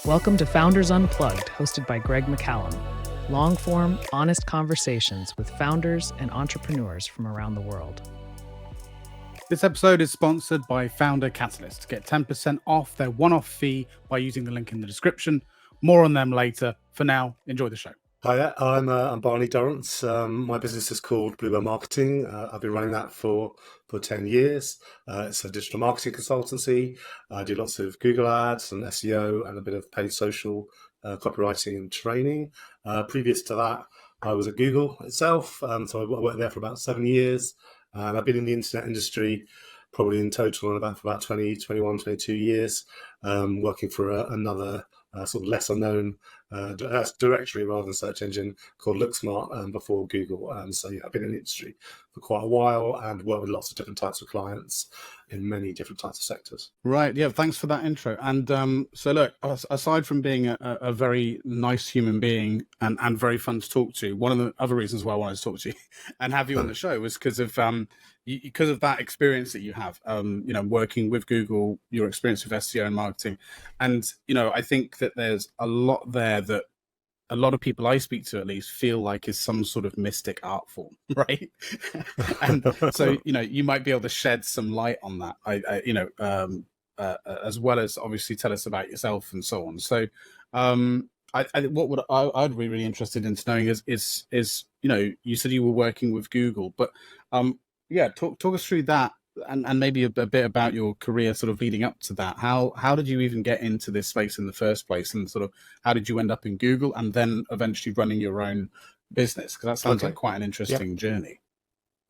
Welcome to Founders Unplugged, hosted by Greg Mccallum. Long-form, honest conversations with founders and entrepreneurs from around the world. This episode is sponsored by Founder Catalyst. Get 10% off their one-off fee by using the link in the description. More on them later. For now, enjoy the show. Hi there, I'm Barney Durrant. My business is called Bluebird Marketing. I've been running that for 10 years. It's a digital marketing consultancy. I do lots of Google ads and SEO and a bit of paid social copywriting and training. Previous to that, I was at Google itself. So I worked there for about 7 years. And I've been in the internet industry probably in total for about 20, 21, 22 years, working for another sort of lesser known directory rather than search engine called LookSmart before Google. So yeah, I've been in the industry for quite a while and worked with lots of different types of clients in many different types of sectors. Right, yeah, thanks for that intro. And so look, aside from being a very nice human being and very fun to talk to, one of the other reasons why I wanted to talk to you and have you on the show was because of that experience that you have, working with Google, your experience with SEO and marketing. And, I think that there's a lot there that a lot of people I speak to, at least, feel like is some sort of mystic art form, right? And so, you might be able to shed some light on that, as well as obviously tell us about yourself and so on. So, I'd be really interested in knowing is you said you were working with Google, but talk us through that and maybe a bit about your career sort of leading up to that. How did you even get into this space in the first place, and sort of how did you end up in Google and then eventually running your own business? Because that sounds like quite an interesting journey.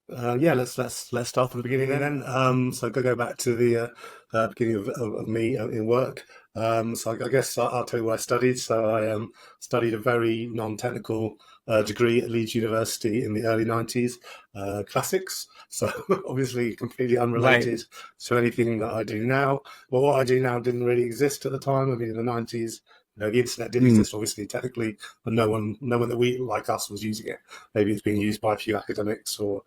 Let's start from the beginning then. So go back to the beginning of me in work. So I guess I'll tell you what I studied. So I studied a very non-technical degree at Leeds University in the early 90s, classics. So obviously completely unrelated to anything that I do now. Well, what I do now didn't really exist at the time. I mean, in the 90s, the internet did exist, obviously, technically, but no one that we like us was using it. Maybe it's being used by a few academics or,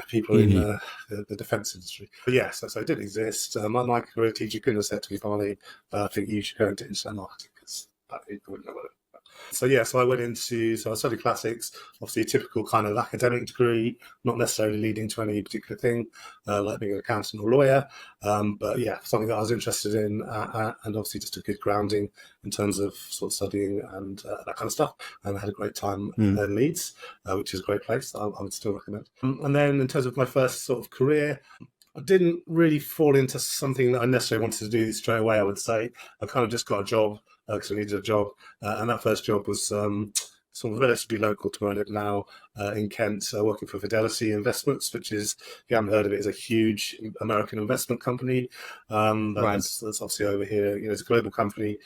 people in the defence industry. But yes, so it did exist. My career teacher couldn't have said to me, Barney, I think you should go into internet marketing, because I wouldn't know what it. So I studied classics, obviously a typical kind of academic degree, not necessarily leading to any particular thing, like being an accountant or lawyer. But yeah, something that I was interested in, and obviously just a good grounding in terms of sort of studying and that kind of stuff. And I had a great time in Leeds, which is a great place. I would still recommend. And then in terms of my first sort of career, I didn't really fall into something that I necessarily wanted to do straight away, I would say. I kind of just got a job because I needed a job. And that first job was sort of relatively local to where I live now in Kent, working for Fidelity Investments, which is, if you haven't heard of it, is a huge American investment company. That's obviously over here. It's a global company,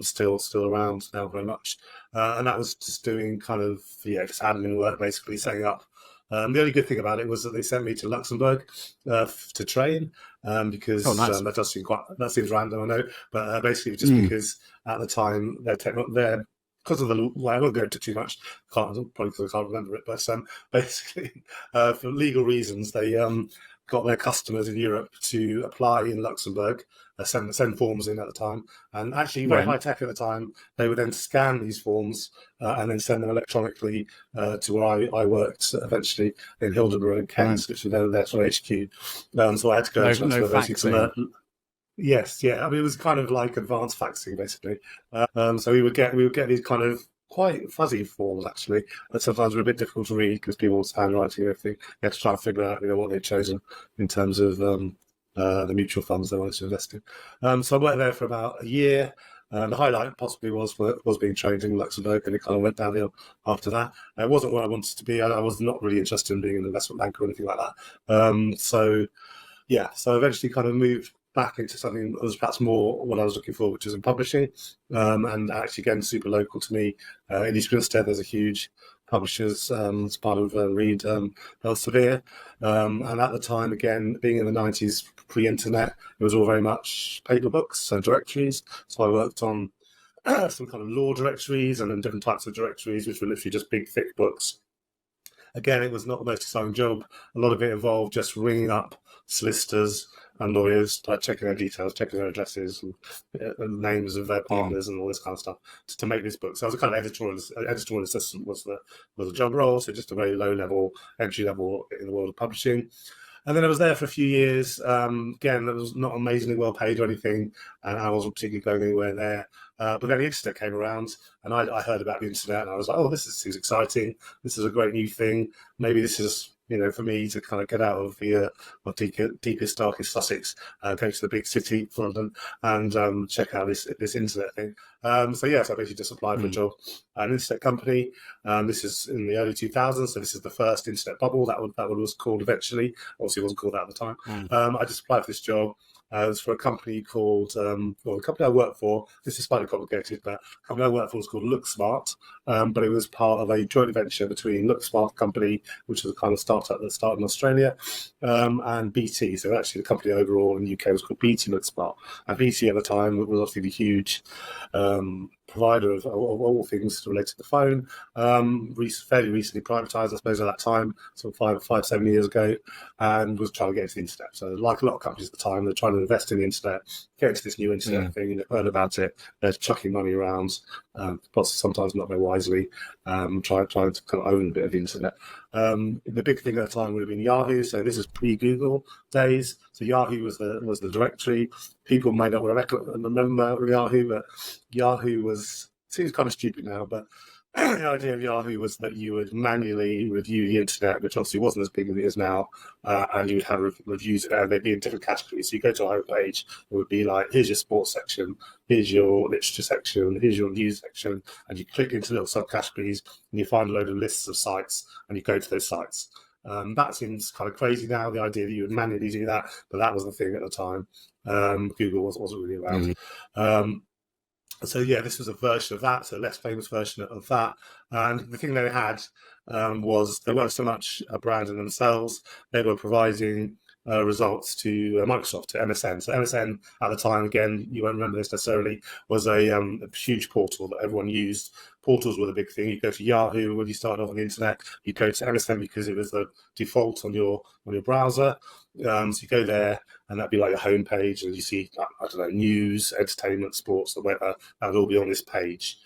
still around now very much. And that was just doing kind of, just admin work, basically setting up. The only good thing about it was that they sent me to Luxembourg to train, because that seems random, I know, but basically just because at the time because of I won't go into too much, probably because I can't remember it, but basically for legal reasons they got their customers in Europe to apply in Luxembourg, send forms in at the time, and actually very high tech at the time. They would then scan these forms and then send them electronically to where I worked eventually in Hildenburg and Kent, which was their sort of HQ. So I had to go to faxing. Yes, yeah. I mean, it was kind of like advanced faxing, basically. So we would get these kind of quite fuzzy forms, actually, that sometimes were a bit difficult to read because people's handwriting and everything. You had to try and figure out, what they'd chosen in terms of the mutual funds they wanted to invest in. So I worked there for about a year. The highlight possibly was being trained in Luxembourg, and it kind of went downhill after that. It wasn't where I wanted to be. I was not really interested in being an investment banker or anything like that. So I eventually kind of moved back into something that was perhaps more what I was looking for, which was in publishing, and actually again super local to me. In East Grinstead, there's a huge publishers as part of Reed Elsevier, and at the time, again, being in the 90s, pre-internet, it was all very much paper books, so directories. So I worked on some kind of law directories and then different types of directories, which were literally just big, thick books. Again, it was not the most exciting job. A lot of it involved just ringing up solicitors and lawyers, like checking their details, checking their addresses, and names of their partners, and all this kind of stuff to make this book. So I was a kind of editorial assistant was the job role, so just a very low level, entry level in the world of publishing. And then I was there for a few years. Again, that was not amazingly well paid or anything, and I wasn't particularly going anywhere there. But then the internet came around, and I heard about the internet, and I was like, oh, seems exciting. This is a great new thing. Maybe this is, for me to kind of get out of the deepest, darkest Sussex, go to the big city, London, and check out this internet thing. So I basically just applied for a job at an internet company. This is in the early 2000s, so this is the first internet bubble. That was called eventually. Obviously, it wasn't called that at the time. I just applied for this job. It was for a company called, the company I worked for, this is slightly complicated, but the company I worked for was called LookSmart, but it was part of a joint venture between LookSmart company, which was a kind of startup that started in Australia, and BT. So actually the company overall in the UK was called BT LookSmart. And BT at the time was obviously the huge provider of all things related to the phone, fairly recently privatised, I suppose, at that time, so 7 years ago, and was trying to get into the internet. So like a lot of companies at the time, they're trying to invest in the internet, get into this new internet thing, heard about it, they're chucking money around, sometimes not very wisely, trying to kind of own a bit of the internet. The big thing at the time would have been Yahoo, so this is pre-Google days. So Yahoo was the directory. People may not remember Yahoo, but Yahoo seems kind of stupid now, but the idea of Yahoo was that you would manually review the internet, which obviously wasn't as big as it is now, and you'd have reviews and they'd be in different categories. So you go to a homepage, it would be like, here's your sports section, here's your literature section, here's your news section, and you click into little subcategories and you find a load of lists of sites and you go to those sites. That seems kind of crazy now, the idea that you would manually do that, but that was the thing at the time. Google wasn't really around. So this was a version of that, so a less famous version of that. And the thing they had was they weren't so much a brand in themselves, they were providing results to Microsoft, to MSN. So MSN at the time, again, you won't remember this necessarily, was a huge portal that everyone used. Portals were the big thing. You go to Yahoo when you started off on the internet. You go to MSN because it was the default on your browser. So you go there, and that'd be like your homepage, and you see, I don't know, news, entertainment, sports, or whatever. That would all be on this page.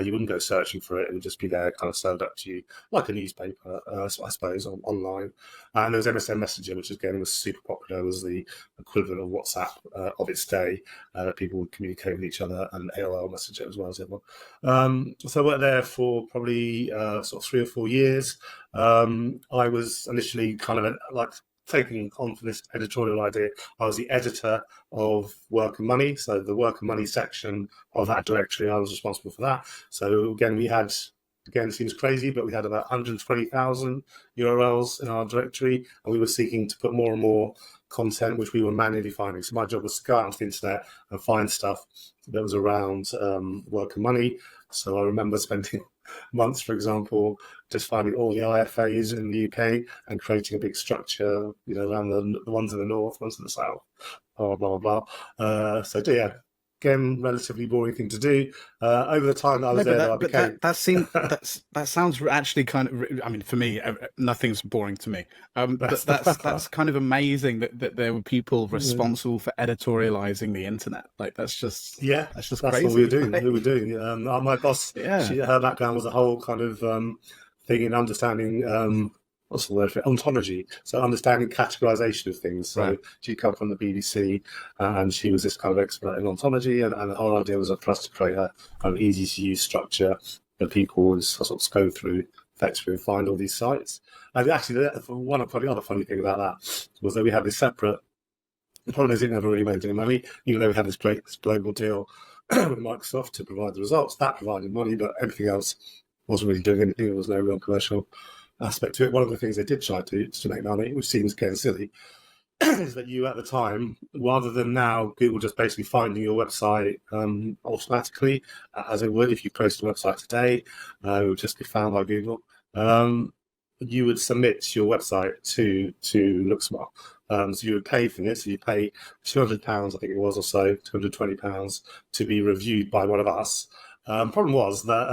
You wouldn't go searching for it. It would just be there, kind of served up to you like a newspaper, I suppose, online. And there was MSN Messenger, which again was super popular. It was the equivalent of WhatsApp of its day. People would communicate with each other, and AOL Messenger as well as everyone. So I worked there for probably sort of 3 or 4 years. I was initially kind of taking on for this editorial idea. I was the editor of Work and Money, so the Work and Money section of that directory, I was responsible for that. So again, it seems crazy, but we had about 120,000 URLs in our directory, and we were seeking to put more and more content which we were manually finding. So my job was to go out onto the internet and find stuff that was around Work and Money. So I remember spending months, for example, just finding all the IFAs in the UK and creating a big structure, around the ones in the north, ones in the south, blah, blah, blah. Again, relatively boring thing to do. Over the time that I was there, I became... that sounds actually kind of... I mean, for me, nothing's boring to me. But that's kind of amazing that there were people responsible for editorializing the internet. Like, that's just crazy. That's what we were doing. We were doing. My boss, her background was a whole kind of thing in understanding... what's the word for it? Ontology. So understanding categorization of things. So she'd come from the BBC, and she was this kind of expert in ontology, and the whole idea was for us to create a kind of easy to use structure that people would sort of go through effectively and find all these sites. And actually, one of the other funny thing about that was that we had this separate... The problem is it never really made any money, even though we had this global deal with Microsoft to provide the results. That provided money, but everything else wasn't really doing anything. There was no real commercial aspect to it. One of the things they did try to make money, which seems kind of silly, is that you at the time, rather than now Google just basically finding your website automatically, as it would if you post a website today, it would just be found by Google. You would submit your website to LookSmart. So you would pay for this. So you pay £200, I think it was, or so, £220 to be reviewed by one of us. Problem was that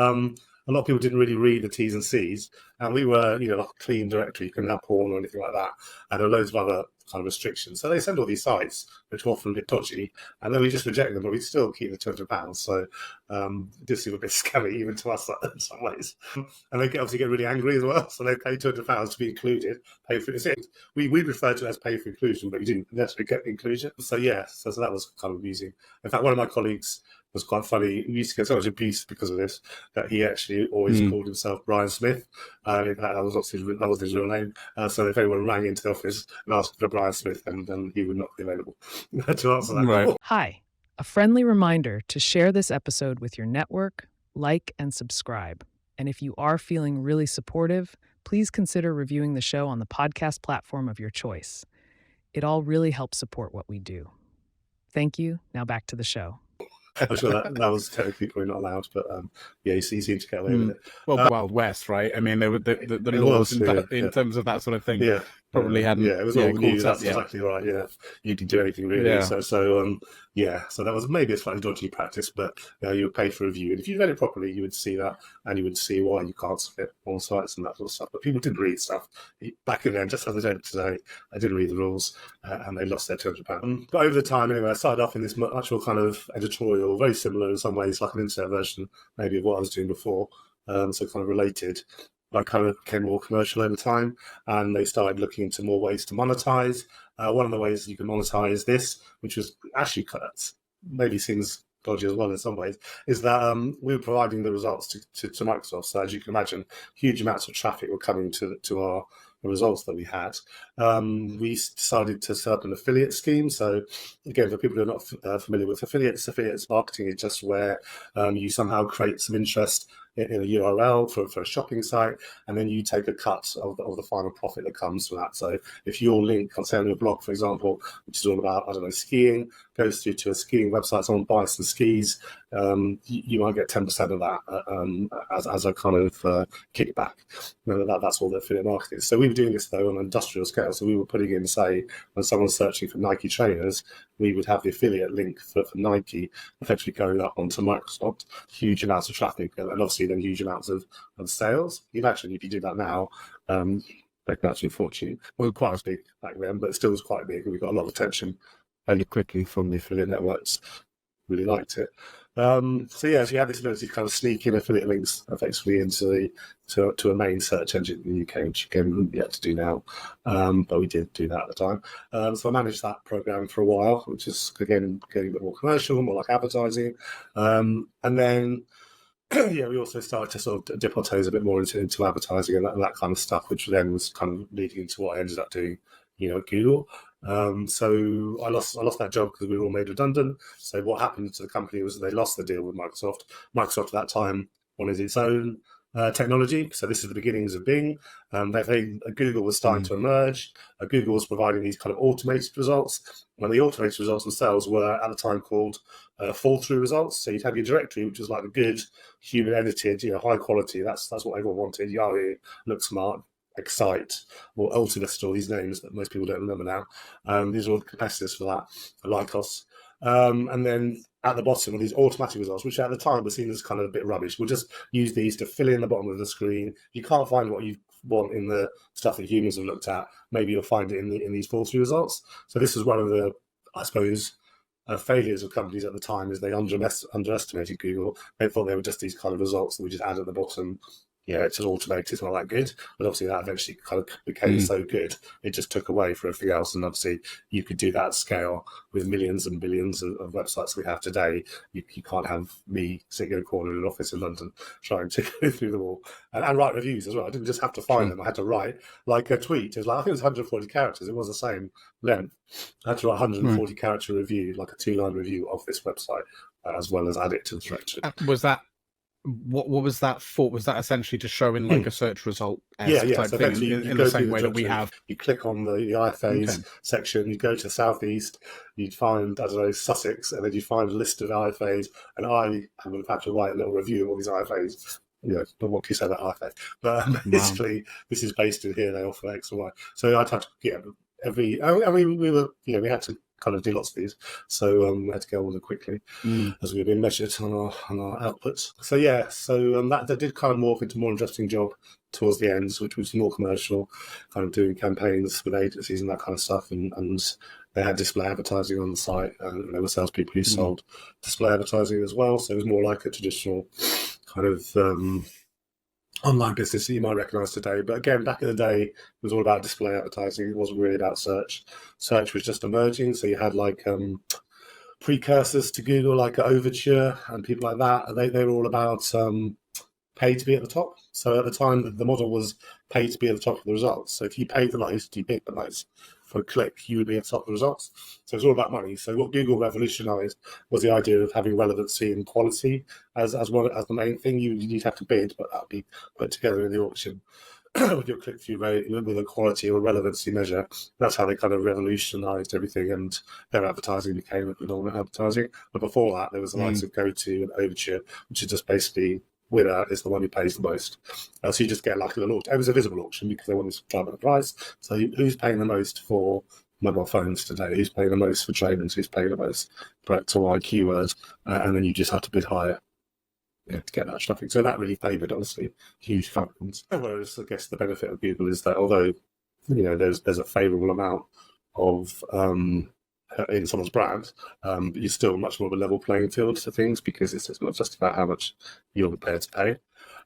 a lot of people didn't really read the T's and C's, and we were, like a clean directory, you couldn't have porn or anything like that, and there were loads of other kind of restrictions. So they send all these sites, which are often a bit dodgy, and then we just reject them, but we still keep the £200. So it does seem a bit scary even to us in some ways. And they obviously get really angry as well. So they pay £200 to be included, pay for it. We refer to it as pay for inclusion, but you didn't necessarily get the inclusion. So yeah, so that was kind of amusing. In fact, one of my colleagues was quite funny. He used to get so much abuse because of this that he actually always called himself Brian Smith. In fact, that was his real name. So if anyone rang into the office and asked for Brian Smith, then he would not be available to answer that. Right. Hi, a friendly reminder to share this episode with your network, like, and subscribe. And if you are feeling really supportive, please consider reviewing the show on the podcast platform of your choice. It all really helps support what we do. Thank you. Now back to the show. I'm sure that was technically probably not allowed, but yeah, he seemed to get away with it. Well, Wild West, right? I mean, the laws in terms of that sort of thing probably hadn't. Yeah, it was all new. That's exactly right. Yeah, you didn't do anything really. Yeah. So so that was maybe a slightly dodgy practice, but you would pay for a review, and if you read it properly, you would see that, and you would see why you can't submit on sites and that sort of stuff. But people didn't read stuff back in then, just as they don't today. They didn't read the rules, and they lost their £200. But over the time, anyway, I started off in this much more kind of editorial, very similar in some ways, like an internet version maybe of what I was doing before. So kind of related. I kind of became more commercial over time, and they started looking into more ways to monetize. One of the ways you can monetize this, which was actually maybe seems dodgy as well in some ways, is that we were providing the results to Microsoft. So as you can imagine, huge amounts of traffic were coming to our results that we had. We decided to set up an affiliate scheme. So again, for people who are not familiar with affiliates marketing is just where you somehow create some interest in a URL for a shopping site, and then you take a cut of the final profit that comes from that. So if your link, on say on your blog, for example, which is all about, I don't know, skiing, goes through to a skiing website, someone buys some skis, you might get 10% of that as a kind of kickback. That's all the affiliate marketing is. So we were doing this though on an industrial scale. So we were putting in, say, when someone's searching for Nike trainers, we would have the affiliate link for Nike effectively going up onto Microsoft, huge amounts of traffic, and obviously then huge amounts of sales. You actually, if you do that now, they can actually fortune. We were quite big back then, but it still was quite big, and we got a lot of attention fairly quickly from the affiliate networks. Really liked it. So you had this ability to kind of sneak in affiliate links effectively into to a main search engine in the UK, which again we wouldn't be able to do now, but we did do that at the time. So I managed that program for a while, which is again getting a bit more commercial, more like advertising, and then we also started to sort of dip our toes a bit more into advertising and that kind of stuff, which then was kind of leading into what I ended up doing, at Google. So I lost that job because we were all made redundant. So what happened to the company was they lost the deal with Microsoft. Microsoft at that time wanted its own technology. So this is the beginnings of Bing. Google was starting to emerge. Google was providing these kind of automated results. And the automated results themselves were at the time called fall-through results. So you'd have your directory, which was like the good, human-edited, high quality. That's what everyone wanted. Yahoo, Look Smart, Excite, or Ultimate, all these names that most people don't remember now. These are all the competitors for that, for Lycos. And then at the bottom are these automatic results, which at the time were seen as kind of a bit rubbish. We'll just use these to fill in the bottom of the screen. You can't find what you want in the stuff that humans have looked at. Maybe you'll find it in these fall-through results. So this is one of the, I suppose, failures of companies at the time, is they underestimated Google. They thought they were just these kind of results that we just add at the bottom. It's just automated, it's not that good. But obviously that eventually kind of became so good, it just took away for everything else. And obviously you could do that at scale with millions and billions of websites we have today. You can't have me sitting in a corner in an office in London trying to go through them all and write reviews as well. I didn't just have to find them, I had to write like a tweet. It was like, I think it was 140 characters. It was the same length. I had to write 140 character review, like a 2-line review of this website, as well as add it to the directory. Was that what was that for? Was that essentially to show in like a search result? Yeah. Type So thing, in the same way that we have. You click on the IFAs section, you go to Southeast, you'd find, I don't know, Sussex, and then you find a list of IFAs, and I would have had to write a little review of all these IFAs. But what can you say about IFA? But basically, this is based in here, they offer X and Y. So I'd have to, we were, we had to kind of do lots of these. So we had to get on them quickly as we were being measured on our outputs. So yeah, so that did kind of morph into a more interesting job towards the end, which was more commercial, kind of doing campaigns with agencies and that kind of stuff. And they had display advertising on the site, and there were salespeople who sold display advertising as well. So it was more like a traditional kind of online business that you might recognise today. But again, back in the day, it was all about display advertising. It wasn't really about search. Search was just emerging. So you had like precursors to Google, like Overture and people like that. They were all about paid to be at the top. So at the time, the model was paid to be at the top of the results. So if you paid the most, you picked the most for a click, you would be at the top of the results. So it's all about money. So what Google revolutionized was the idea of having relevancy and quality as the main thing. You'd have to bid, but that would be put together in the auction with your click-through rate, with a quality or relevancy measure. That's how they kind of revolutionized everything, and their advertising became normal advertising. But before that, there was the likes of GoTo and Overture, which is just basically winner is the one who pays the most. So you just get like a little auction. It was a visible auction because they wanted to drive up the price. So who's paying the most for mobile phones today? Who's paying the most for trainers? Who's paying the most for X or Y keywords? And then you just have to bid higher to get that traffic. So that really favoured, honestly, huge functions. Whereas I guess the benefit of Google is that although there's a favourable amount of in someone's brand, you're still much more of a level playing field to things because it's not just about how much you're prepared to pay.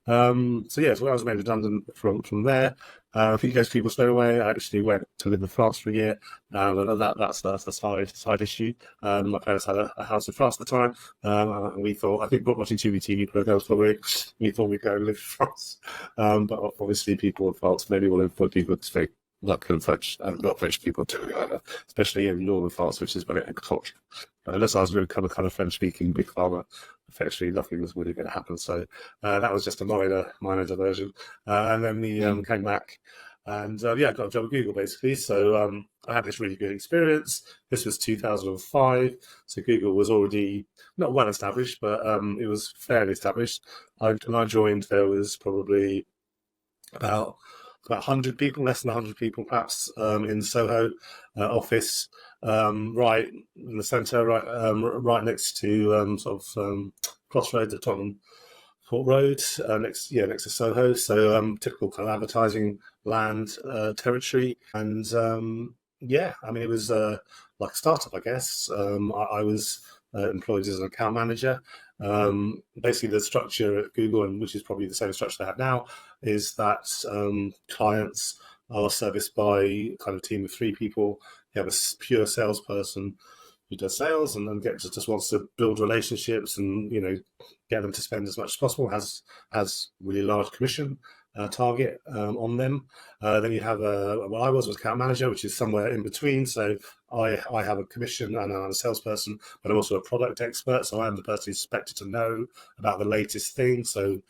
So I was made redundant from there. I think most people straight away. I actually went to live in France for a year. That's the side issue. My parents had a house in France at the time, and we thought, I think watching TV programs probably, we thought we'd go and live in France. But obviously people in France, maybe all in people speak not French, not French people too either, especially in northern France, which is very agricultural. Unless I was going to become a kind of French-speaking big farmer, effectively nothing was really going to happen. So that was just a minor diversion. And then we came back and got a job at Google basically. So I had this really good experience. This was 2005. So Google was already not well established, but it was fairly established. When I joined, there was probably about 100 people, less than 100 people perhaps, in Soho office, right in the centre, right next to Crossroads at Tottenham Court Road, next to Soho. So typical kind of advertising land territory, and it was like a startup, I guess. I was employed as an account manager. Basically, the structure at Google, and which is probably the same structure they have now, is that clients are serviced by a kind of team of 3 people. You have a pure salesperson who does sales and then just wants to build relationships and get them to spend as much as possible. Has really large commission target on them. Then you have what I was account manager, which is somewhere in between. So I have a commission and I'm a salesperson, but I'm also a product expert. So I'm the person who's expected to know about the latest things. So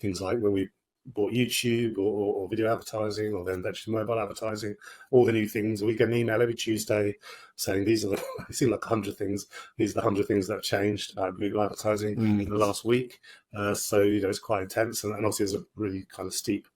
things like when we bought YouTube or video advertising, or then eventually mobile advertising, all the new things. We get an email every Tuesday saying these are it seemed like 100 things. These are the 100 things that have changed about Google advertising in the last week. So it's quite intense, and obviously there's a really kind of steep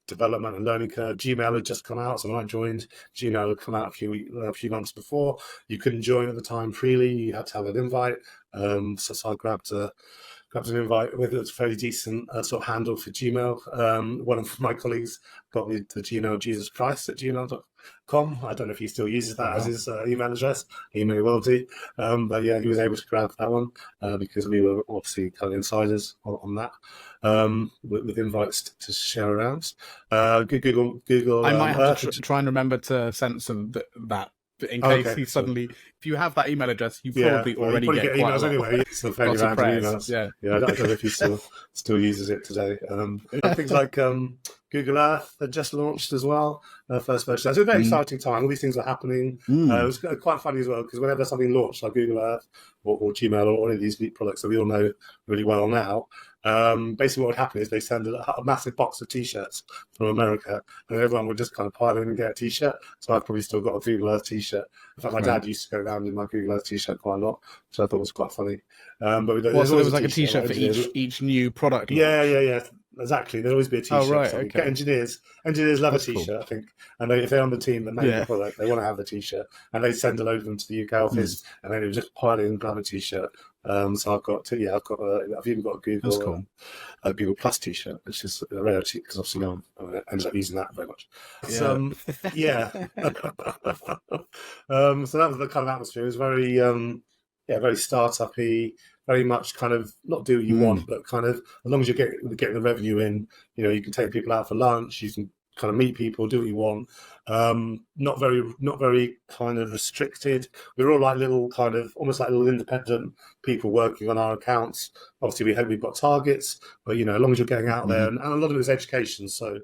development and learning curve. Gmail had just come out, so when I joined, Gmail had come out a few months before. You couldn't join at the time freely; you had to have an invite. So I grabbed an invite with a fairly decent sort of handle for Gmail. One of my colleagues got me the Gmail Jesus Christ at gmail.com. I don't know if he still uses that as his email address. He may well do. But yeah, he was able to grab that one because we were obviously kind of insiders on that with invites to share around. Google. I might have to try and remember to censor that. In case he suddenly, if you have that email address, you probably already get emails anyway. So fairly random emails. I don't know if he still uses it today. Things like Google Earth had just launched as well, first version. So it was a very exciting time. All these things were happening. It was quite funny as well because whenever something launched, like Google Earth or Gmail or any of these products that we all know really well now, basically what would happen is they send a massive box of t-shirts from America, and everyone would just kind of pile in and get a t-shirt. So I've probably still got a Google Earth t-shirt. In fact, my dad used to go around with my Google Earth t-shirt quite a lot, which I thought was quite funny. But there was like a t-shirt for each new product launch. Yeah. Exactly, there'll always be a T-shirt. Oh, right, So okay. engineers love That's a cool. T-shirt, I think, and if they're on the team that make Yeah. the product, they want to have the T-shirt, and they send a load of them to the UK office, and then it was just pile in and grab a T-shirt. So I've even got That's cool. a Google Plus T-shirt, which is a rarity because obviously no one ends up using that very much. Yeah. Yeah. So that was the kind of atmosphere. It was very very startup-y, very much kind of not do what you want, but kind of as long as you're getting the revenue in, you can take people out for lunch, you can kind of meet people, do what you want. Not very kind of restricted. We're all like little kind of almost like little independent people working on our accounts. Obviously, we've got targets, but as long as you're getting out there, and a lot of it was education. So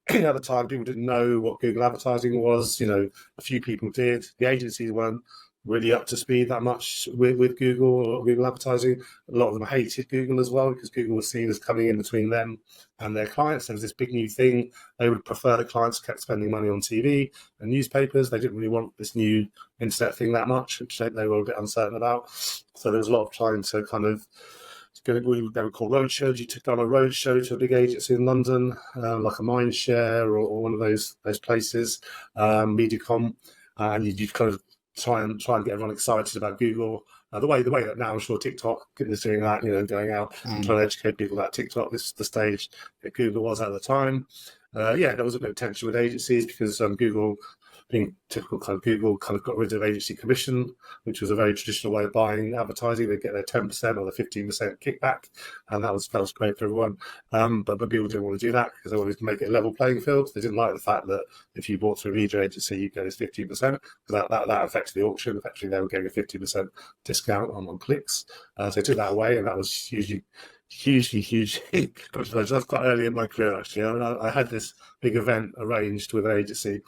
at the time, people didn't know what Google advertising was. A few people did. The agencies weren't really up to speed that much with Google or Google advertising. A lot of them hated Google as well because Google was seen as coming in between them and their clients. There was this big new thing. They would prefer the clients kept spending money on TV and newspapers. They didn't really want this new internet thing that much, which they were a bit uncertain about. So there was a lot of trying to kind of they were called road shows. You took down a road show to a big agency in London, like a Mindshare or one of those places, Mediacom, and you kind of try and get everyone excited about Google. The way that now I'm sure TikTok is doing that, going out and trying to educate people about TikTok. This is the stage that Google was at the time. There was a bit of tension with agencies because Google, being typical kind of Google, kind of got rid of agency commission, which was a very traditional way of buying advertising. They'd get their 10% or the 15% kickback, and that was great for everyone. But people didn't want to do that because they wanted to make it a level playing field. They didn't like the fact that if you bought through a media agency, you get this 15%, because that affected the auction. Effectively, they were getting a 50% discount on clicks. So they took that away, and that was hugely. That's quite early in my career, actually. I had this big event arranged with an agency.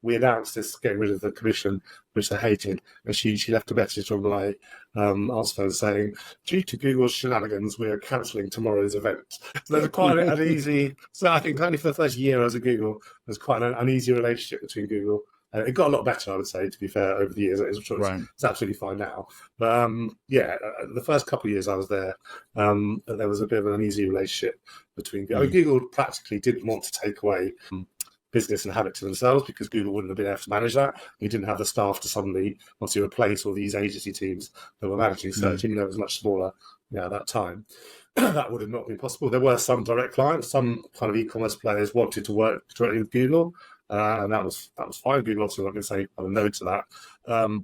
We announced this getting rid of the commission, which they hated, and she left a message on my answer phone saying, "Due to Google's shenanigans, we are cancelling tomorrow's event." So there's quite an easy. So I think only for the first year I was at Google, there's quite an uneasy relationship between Google. It got a lot better, I would say, to be fair, over the years. It's absolutely fine now. But the first couple of years I was there, there was a bit of an uneasy relationship between. I mean, Google practically didn't want to take away business and have it to themselves because Google wouldn't have been able to manage that. You didn't have the staff to suddenly obviously replace all these agency teams that were managing search. Even though it was much smaller at that time. That would have not been possible. There were some direct clients, some kind of e-commerce players wanted to work directly with Google, and that was fine. Google obviously not going to say no to that.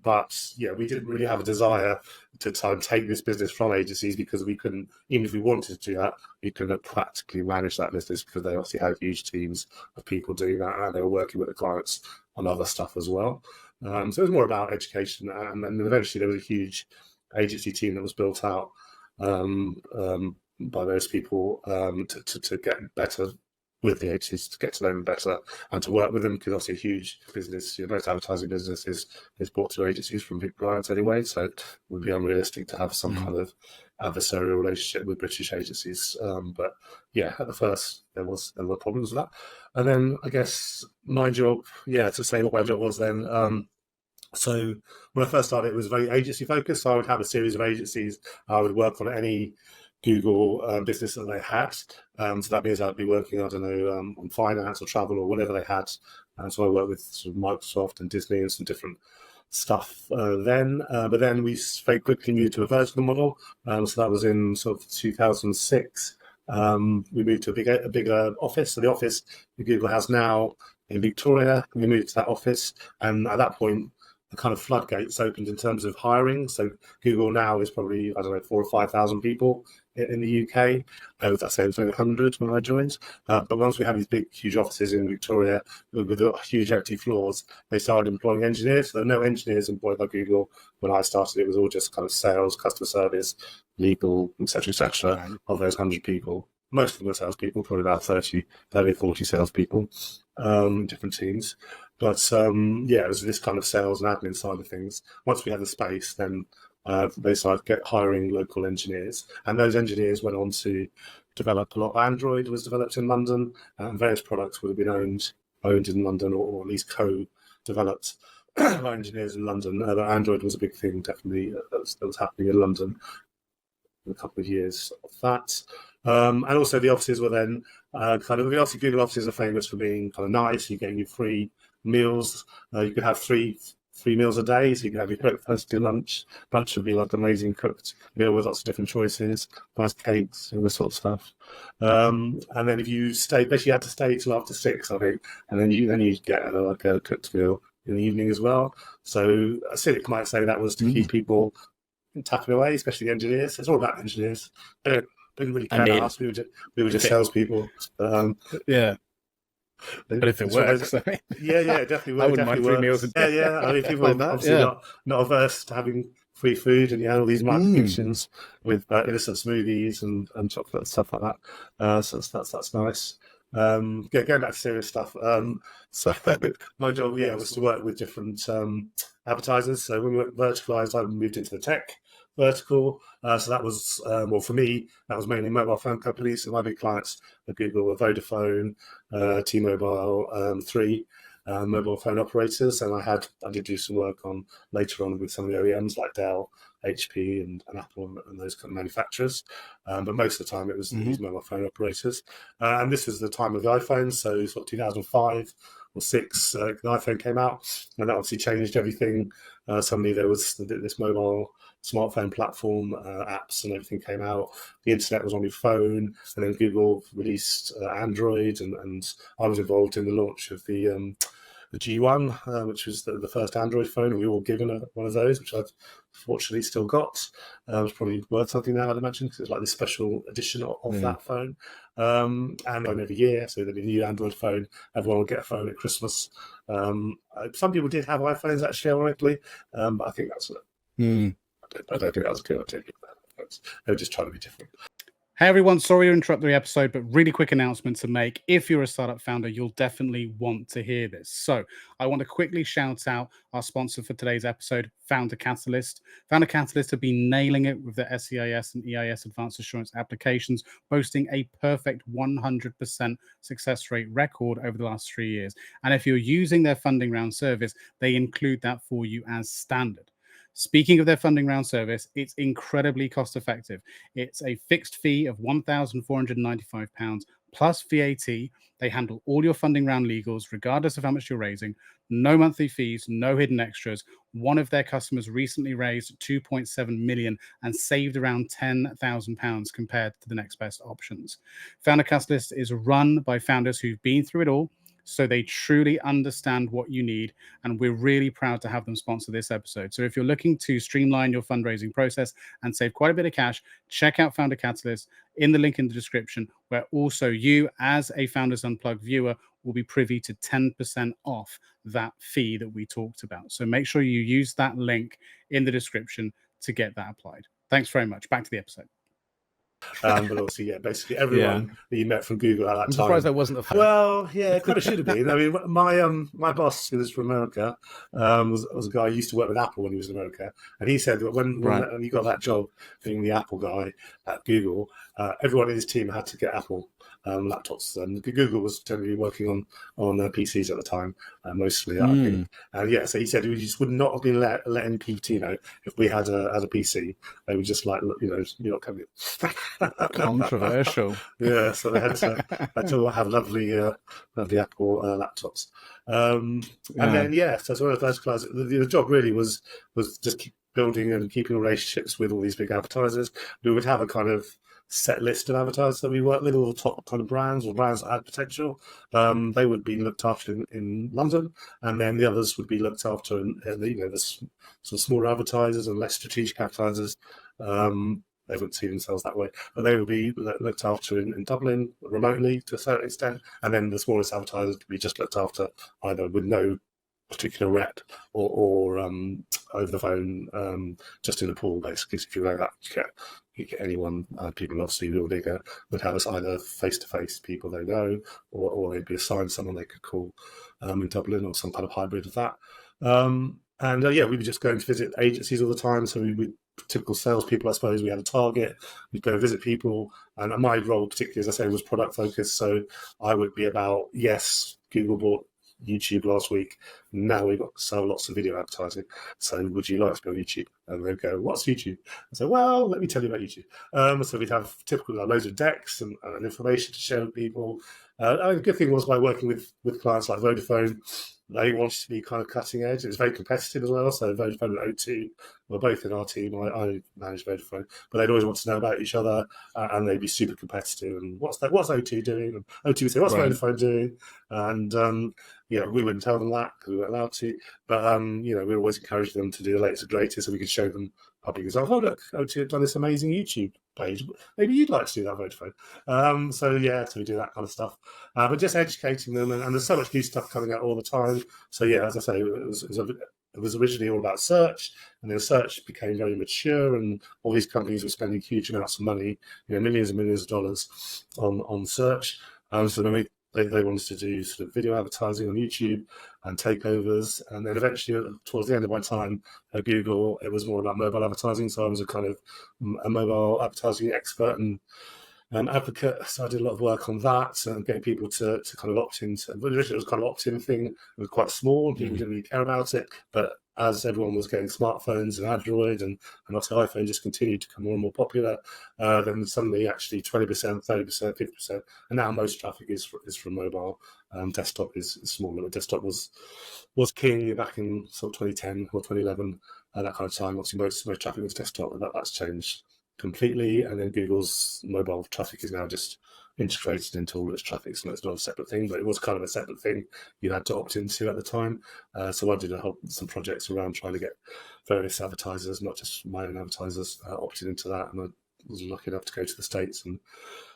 But we didn't really have a desire to try and take this business from agencies because we couldn't, even if we wanted to do that, we couldn't practically manage that business because they obviously had huge teams of people doing that and they were working with the clients on other stuff as well. So it was more about education, and then eventually there was a huge agency team that was built out by those people to get better with the agencies, to get to know them better and to work with them, because obviously a huge business, most advertising business is bought through agencies from big clients anyway, so it would be unrealistic to have some kind of adversarial relationship with British agencies. But at the first there were problems with that, and then I guess my job, to say what my job was then. So when I first started, it was very agency focused. So I would have a series of agencies. I would work on any Google business that they had. So that means I'd be working, I don't know, on finance or travel or whatever they had. And so I worked with sort of Microsoft and Disney and some different stuff then. But then we very quickly moved to a vertical model. So that was in sort of 2006. We moved to a bigger office. So the office that Google has now in Victoria, we moved to that office. And at that point, the kind of floodgates opened in terms of hiring. So Google now is probably, 4,000 or 5,000 people in the UK. That's saying 100 when I joined. But once we had these big, huge offices in Victoria with huge empty floors, they started employing engineers. So there were no engineers employed by Google when I started. It was all just kind of sales, customer service, legal, etc., Right. of those 100 people. Most of them were salespeople, probably about 30, 40 salespeople, different teams. But it was this kind of sales and admin side of things. Once we had the space, then they started hiring local engineers. And those engineers went on to develop a lot. Android was developed in London, and various products would have been owned in London, or at least co-developed by engineers in London. But Android was a big thing, definitely, that was happening in London in a couple of years of that. And also the offices were then kind of, obviously Google offices are famous for being kind of nice. You get your free meals. You could have three meals a day. So you can have your breakfast, your lunch. Lunch would be like amazing cooked meal with lots of different choices, nice cakes, all this sort of stuff. And then if you stay, basically you had to stay till after 6, I think, and then you get like a cooked meal in the evening as well. So a cynic might say that was to keep people tapping away, especially the engineers. It's all about engineers. They didn't really care about us. We were just salespeople. Yeah. But if it works, yeah, it definitely I works. wouldn't mind 3 meals a day. Yeah. I mean, people Like are that, obviously not averse to having free food, and you have all these market kitchens with innocent smoothies and chocolate and stuff like that. So that's nice. Going back to serious stuff. So my job, was to work with different advertisers. So when we went verticalized, I moved into the tech vertical. So that was, for me, that was mainly mobile phone companies. So my big clients were Google, Vodafone, T-Mobile, 3 mobile phone operators. And I did do some work later on with some of the OEMs like Dell, HP, and Apple, and those kind of manufacturers. But most of the time it was these mobile phone operators. And this was the time of the iPhone, so sort of 2005 or 6, the iPhone came out, and that obviously changed everything. Suddenly there was this mobile smartphone platform, apps and everything came out. The internet was on your phone, and then Google released Android, and I was involved in the launch of the G1, which was the first Android phone, and we were all given one of those, which I've fortunately still got. It's probably worth something now, I'd imagine, because it's like this special edition of that phone. And every year, so there'd be a new Android phone. Everyone would get a phone at Christmas. Some people did have iPhones, actually, ironically, but I think that's I don't think that was a good idea. They were just trying to be different. Hey everyone, sorry to interrupt the episode, but really quick announcement to make. If you're a startup founder, you'll definitely want to hear this. So I want to quickly shout out our sponsor for today's episode, Founder Catalyst. Founder Catalyst have been nailing it with their SEIS and EIS advanced assurance applications, boasting a perfect 100% success rate record over the last 3 years. And if you're using their funding round service, they include that for you as standard. Speaking of their funding round service, it's incredibly cost effective. It's a fixed fee of £1,495 plus VAT. They handle all your funding round legals, regardless of how much you're raising. No monthly fees, no hidden extras. One of their customers recently raised 2.7 million and saved around £10,000 compared to the next best options. Founder Catalyst is run by founders who've been through it all, so they truly understand what you need, and we're really proud to have them sponsor this episode. So if you're looking to streamline your fundraising process and save quite a bit of cash, check out Founder Catalyst in the link in the description, where also you, as a Founders Unplugged viewer, will be privy to 10% off that fee that we talked about. So make sure you use that link in the description to get that applied. Thanks very much. Back to the episode. But obviously, basically everyone that you met from Google at that time. I'm surprised that wasn't a phone. Well, it kind of should have been. I mean, my boss, who was from America, was a guy who used to work with Apple when he was in America, and he said that when he got that job being the Apple guy at Google, everyone in his team had to get Apple laptops, and Google was generally working on PCs at the time, mostly. I think. So he said we just would not have been letting people, if we had a PC, they would just like, you're not coming. Controversial. So they had to have lovely Apple laptops. And then so sort of verticalized. The job really was just keep building and keeping relationships with all these big advertisers. We would have a kind of set list of advertisers that we work with, all the top kind of brands or brands that had potential. They would be looked after in London, and then the others would be looked after in the sort of smaller advertisers and less strategic advertisers. They wouldn't see themselves that way, but they would be looked after in Dublin remotely to a certain extent, and then the smallest advertisers would be just looked after either with no particular rep or over the phone, just in a pool, basically. So if you like that, you get anyone, people obviously real bigger would have us either face-to-face people they know, or they'd be assigned someone they could call in Dublin, or some kind of hybrid of that. We were just going to visit agencies all the time, so we typical salespeople, I suppose. We had a target, we'd go visit people, and my role particularly, as I say, was product focused, so I would be about, yes, Google bought YouTube last week. Now we've got so lots of video advertising. So would you like to be on YouTube? And they'd go, what's YouTube? I say, well, let me tell you about YouTube. So we'd have typical loads of decks and information to share with people. The good thing was by working with clients like Vodafone, they wanted to be kind of cutting edge. It was very competitive as well. So Vodafone and O2 were both in our team. I managed Vodafone, but they'd always want to know about each other, and they'd be super competitive. And what's O2 doing? And O2 would say, what's Vodafone doing? And we wouldn't tell them that because we weren't allowed to. But we always encouraged them to do the latest and greatest, so we could show them public examples. Oh, look, O2 have done this amazing YouTube page. Maybe you'd like to do that, Vodafone. So we do that kind of stuff. But just educating them, and there's so much new stuff coming out all the time. So as I say, it was originally all about search, and then search became very mature, and all these companies were spending huge amounts of money, millions and millions of dollars on search. So then they wanted to do sort of video advertising on YouTube and takeovers, and then eventually, towards the end of my time at Google, it was more about mobile advertising. So I was a kind of a mobile advertising expert and advocate. So I did a lot of work on that and getting people to kind of opt into. Originally, it was kind of opt-in thing. It was quite small. People didn't really care about it, but as everyone was getting smartphones and Android and also iPhone just continued to become more and more popular, then suddenly actually 20%, 30%, 50%, and now most traffic is from mobile. Desktop is smaller, but desktop was king back in sort of 2010 or 2011, that kind of time. Obviously, most traffic was desktop, and that's changed completely. And then Google's mobile traffic is now just integrated into all its traffic, so it's not a separate thing, but it was kind of a separate thing you had to opt into at the time. So I did some projects around trying to get various advertisers, not just my own advertisers, opted into that, and I was lucky enough to go to the States and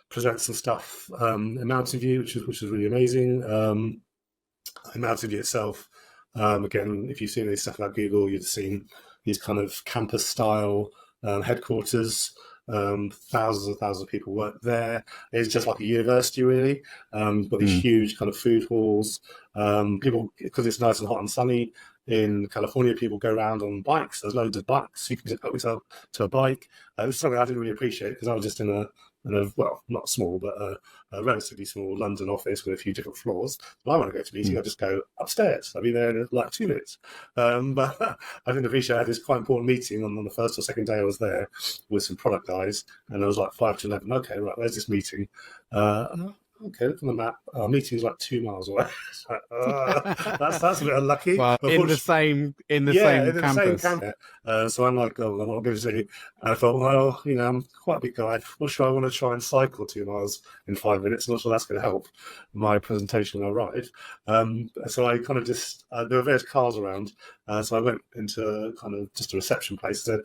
present some stuff in Mountain View, which was really amazing. In Mountain View itself, again, if you've seen any stuff about Google, you've seen these kind of campus-style headquarters. Thousands and thousands of people work there. It's just like a university, really. You've got these huge kind of food halls. People, because it's nice and hot and sunny in California, people go around on bikes. There's loads of bikes. You can just hook yourself to a bike. It was something I didn't really appreciate because I was just in a well, not small, but a relatively small London office with a few different floors. When I want to go to a meeting, I just go upstairs. I'll be there in like 2 minutes. But I didn't appreciate I had this quite important meeting on the first or second day I was there with some product guys, and I was like 5 to 11. Okay, right, where's this meeting? Okay, look on the map. Our meeting's like 2 miles away. That's a bit unlucky. Well, in the same campus. So I'm like, oh, what am I going to do? And I thought, well, I'm quite a big guy. Not sure I want to try and cycle 2 miles in 5 minutes. Not sure that's going to help my presentation when I arrive. So I kind of just, there were various cars around. So I went into kind of just a reception place and said,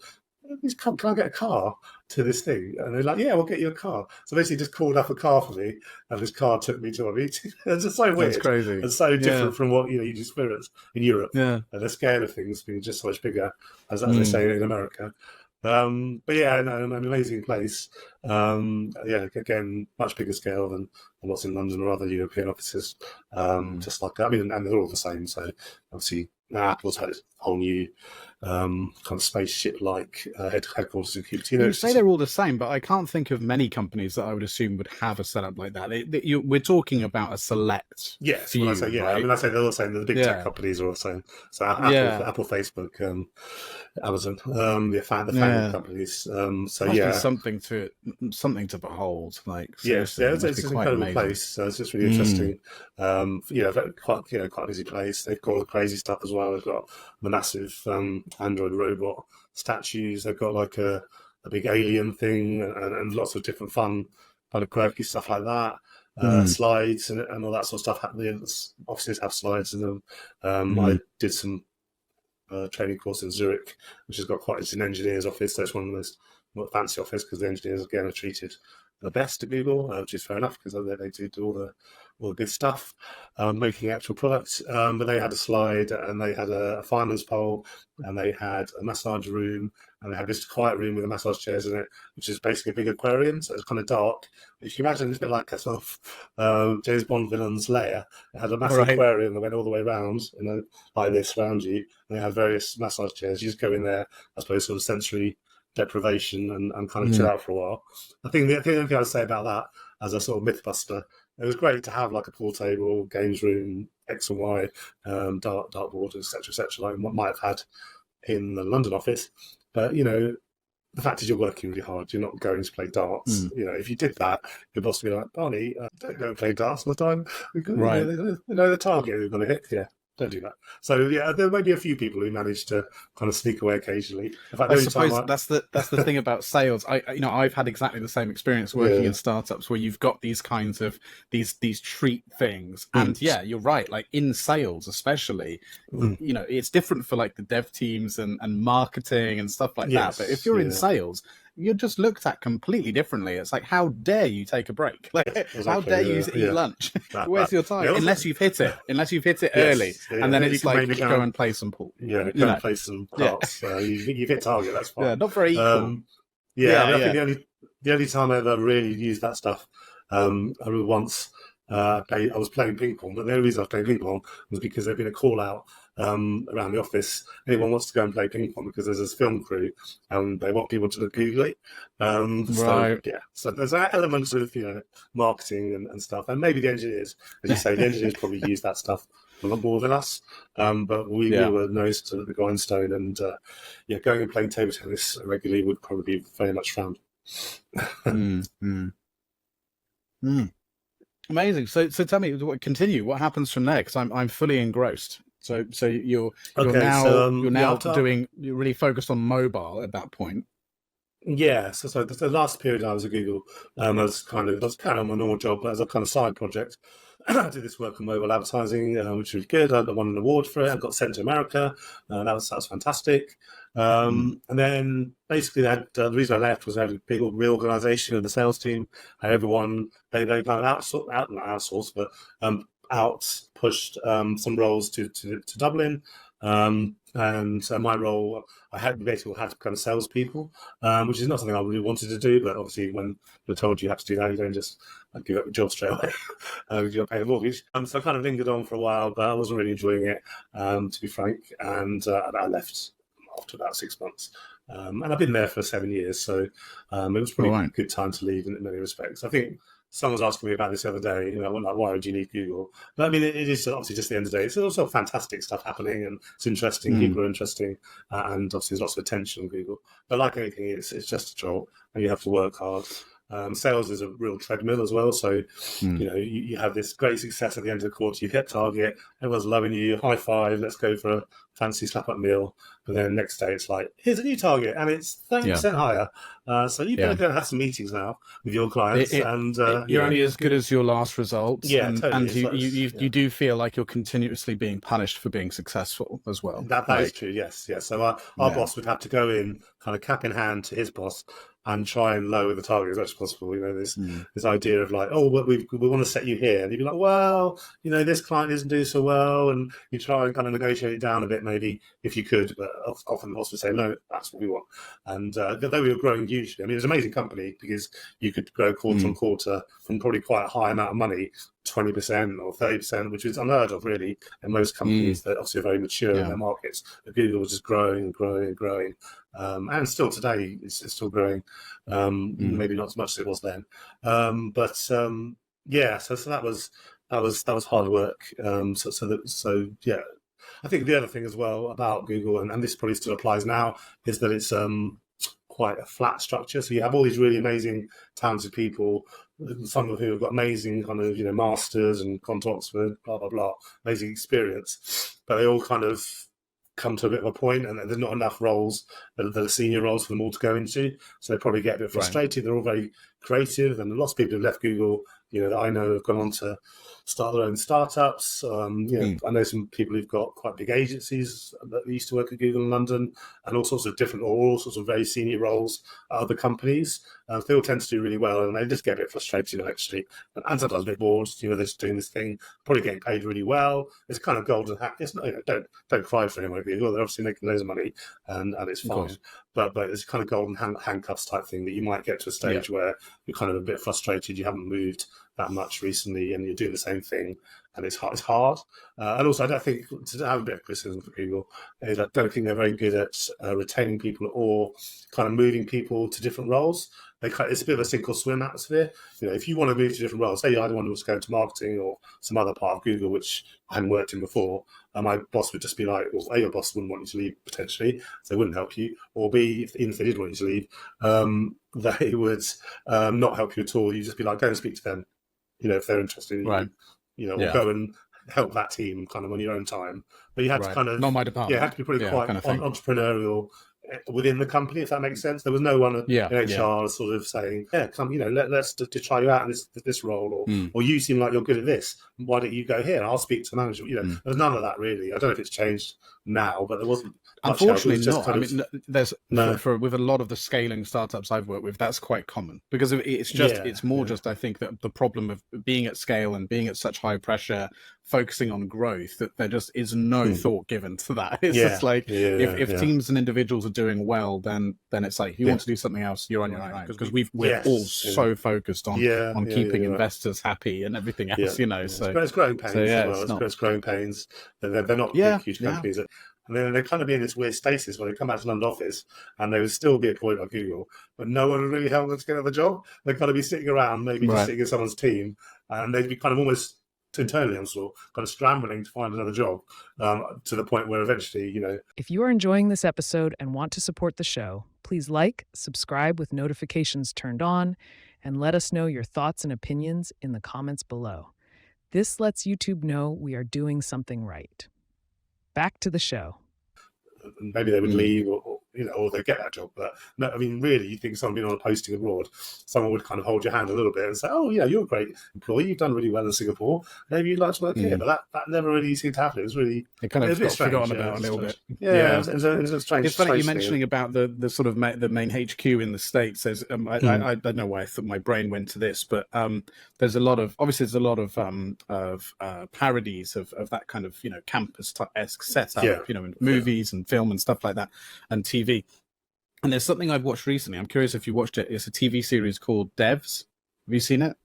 can I get a car to this thing? And they're like, yeah, we'll get you a car. So basically just called up a car for me, and this car took me to a meeting. It's just so weird. That's crazy. It's so different from what you experience in Europe. Yeah. And the scale of things being just so much bigger, as they say in America. But yeah, an amazing place. Again, much bigger scale than what's in London or other European offices. Just like that. I mean, and they're all the same. So obviously, Apple's had a whole new kind of spaceship-like headquarters in Cupertino. You say they're all the same, but I can't think of many companies that I would assume would have a setup like that. We're talking about a select. Yes, few, when I say right? I mean I say they're all the same. The big tech companies are all the same. So Apple, Facebook, Amazon, the family companies. Must be something to behold. Like yes, it's an incredible place. So it's just really interesting. Quite a busy place. They've got all the crazy stuff as well. They've got the massive Android robot statues. They've got like a big alien thing and lots of different fun, kind of quirky stuff like that. Slides and all that sort of stuff. The offices have slides in them. I did some training course in Zurich, which has got it's an engineer's office. So it's one of the most fancy office because the engineers again are treated the best at Google, which is fair enough because they do all the good stuff, making actual products. But they had a slide, and they had a fireman's pole, and they had a massage room, and they had this quiet room with the massage chairs in it, which is basically a big aquarium. So it's kind of dark. If you imagine, it's a bit like a sort of James Bond villain's lair. It had a massive aquarium that went all the way around, like this around you. And they had various massage chairs. You just go in there, I suppose, sort of sensory deprivation and kind of chill out for a while. I think the only thing I'd say about that, as a sort of mythbuster, it was great to have like a pool table, games room, X and Y, dartboard, etc., like what might have had in the London office. But the fact is you're working really hard. You're not going to play darts. If you did that, your boss would be like, Barney, don't go and play darts all the time. Right. The target we're going to hit. Yeah, don't do that. So yeah, there may be a few people who manage to kind of sneak away occasionally. In fact, I suppose that's the thing about sales. I've had exactly the same experience working in startups where you've got these kinds of these treat things, and yeah, you're right. Like in sales, especially, it's different for like the dev teams and marketing and stuff like that. But if you're in sales, you're just looked at completely differently. It's like, how dare you take a break? Like, how dare you eat lunch? Where's your time? Unless you've hit it early, and then it's like, go and play some pool. Yeah, go and play some darts. You've hit target. That's fine. Yeah, not very equal. I think the only time I ever really used that stuff, I remember once I was playing ping pong, but the only reason I was playing ping pong was because there'd been a call out around the office. Anyone wants to go and play ping pong because there's this film crew and they want people to look googly. Right. So there's elements of marketing and stuff, and maybe the engineers, as you say, the engineers probably use that stuff a lot more than us. But we were nose to the grindstone, and going and playing table tennis regularly would probably be very much frowned. Amazing. So tell me, continue. What happens from there? Because I'm fully engrossed. So you're really focused on mobile at that point. Yeah. So the last period I was at Google, I was kind of on my normal job, but as a kind of side project. I did this work on mobile advertising, which was good. I won an award for it. I got sent to America. That was fantastic. And then basically the reason I left was I had a big reorganization of the sales team. Everyone, they kind of pushed some roles to Dublin. And my role, I had kind of salespeople, which is not something I really wanted to do. But obviously, when you're told you have to do that, you don't just give up your job straight away. You got to pay the mortgage. So I kind of lingered on for a while, but I wasn't really enjoying it, to be frank. And I left after about 6 months. And I've been there for 7 years, so it was probably a good time to leave in many respects. I think someone was asking me about this the other day, why would you need Google? But I mean, it is obviously just the end of the day. It's also fantastic stuff happening, and it's interesting. People are interesting, and obviously there's lots of attention on Google. But like anything, it's just a job, and you have to work hard. Sales is a real treadmill as well. So, you have this great success at the end of the quarter, you hit target, everyone's loving you, high five, let's go for a fancy slap up meal. But then the next day it's like, here's a new target and it's 30% higher. So you better go and have some meetings now with your clients. You're only as good as your last results. Yeah, and, totally. And you do feel like you're continuously being punished for being successful as well. That is true, yes. So our boss would have to go in kind of cap in hand to his boss and try and lower the target as much as possible. This idea of like, oh, we want to set you here. And you'd be like, well, this client isn't doing so well. And you try and kind of negotiate it down a bit, maybe, if you could. But often the boss would say, no, that's what we want. And though we were growing hugely, I mean, it was an amazing company because you could grow quarter on quarter from probably quite a high amount of money, 20% or 30%, which is unheard of, really, in most companies that obviously are very mature in their markets. But Google was just growing and growing and growing. And still today, it's still growing. Maybe not as much as it was then. So that was hard work. I think the other thing as well about Google, and this probably still applies now, is that it's quite a flat structure. So you have all these really amazing, talented people, some of who have got amazing kind of masters and gone to Oxford, blah blah blah, amazing experience, but they all kind of come to a bit of a point, and there's not enough roles that are senior roles for them all to go into. So they probably get a bit frustrated. Right. They're all very creative, and lots of people have left Google, that I know have gone on to start their own startups. I know some people who've got quite big agencies that used to work at Google in London, and all sorts of very senior roles at other companies. They all tend to do really well, and they just get a bit frustrated, actually, and sometimes a bit bored. They're just doing this thing, probably getting paid really well. It's kind of golden hat. It's not, don't cry for anyone at Google. They're obviously making loads of money, and it's fine. But it's kind of golden handcuffs type thing that you might get to a stage where you're kind of a bit frustrated. You haven't moved that much recently, and you're doing the same thing, and it's hard. And also, I don't think, to have a bit of criticism for Google, is I don't think they're very good at retaining people or kind of moving people to different roles. it's a bit of a sink or swim atmosphere. If you want to move to different roles, say you either want to go into marketing or some other part of Google, which I hadn't worked in before, my boss would just be like, well, A, your boss wouldn't want you to leave potentially, so they wouldn't help you, or B, even if they did want you to leave, they would not help you at all. You'd just be like, go and speak to them, if they're interested in you, or go and help that team kind of on your own time. But you had to kind of, not my department. You had to be pretty quite kind of entrepreneurial within the company, if that makes sense. There was no one in HR sort of saying, come, let's to try you out in this role, or you seem like you're good at this, why don't you go here? I'll speak to the manager. There was none of that really. I don't know if it's changed now, but there wasn't. Unfortunately, not. I mean, there's with a lot of the scaling startups I've worked with, that's quite common, because it's more just, I think, that the problem of being at scale and being at such high pressure, focusing on growth, that there just is no thought given to that. It's just like if teams and individuals are doing well, then it's like, if you want to do something else, you're on your own, because we're all so focused on keeping investors happy and everything else, So it's growing pains. It's growing pains. They're not big, huge companies. And then they kind of be in this weird stasis where they come out to London office and they would still be employed by Google, but no one would really help them to get another job. They'd kind of be sitting around, maybe just sitting in someone's team, and they'd be kind of almost internally, I'm sure, kind of scrambling to find another job, to the point where eventually, If you are enjoying this episode and want to support the show, please subscribe with notifications turned on, and let us know your thoughts and opinions in the comments below. This lets YouTube know we are doing something right. Back to the show. Maybe they would leave, or they'd get that job. But no, I mean, really, you think someone being on a posting abroad, someone would kind of hold your hand a little bit and say, "Oh, yeah, you're a great employee. You've done really well in Singapore. Maybe you'd like to work here." But that never really seemed to happen. It was really got forgotten about a little bit. Yeah. It was a strange. It's funny you thing. mentioning about the sort of the main HQ in the States. There's I don't know why I thought my brain went to this, but there's a lot of parodies of that kind of campus-esque setup, in movies and film and stuff like that, and TV. And there's something I've watched recently. I'm curious if you watched it. It's a TV series called Devs. Have you seen it?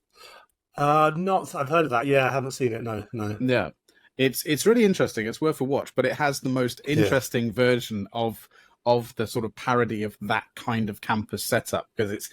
Not. I've heard of that. Yeah, I haven't seen it. No. Yeah, it's really interesting. It's worth a watch. But it has the most interesting version of the sort of parody of that kind of campus setup, because it's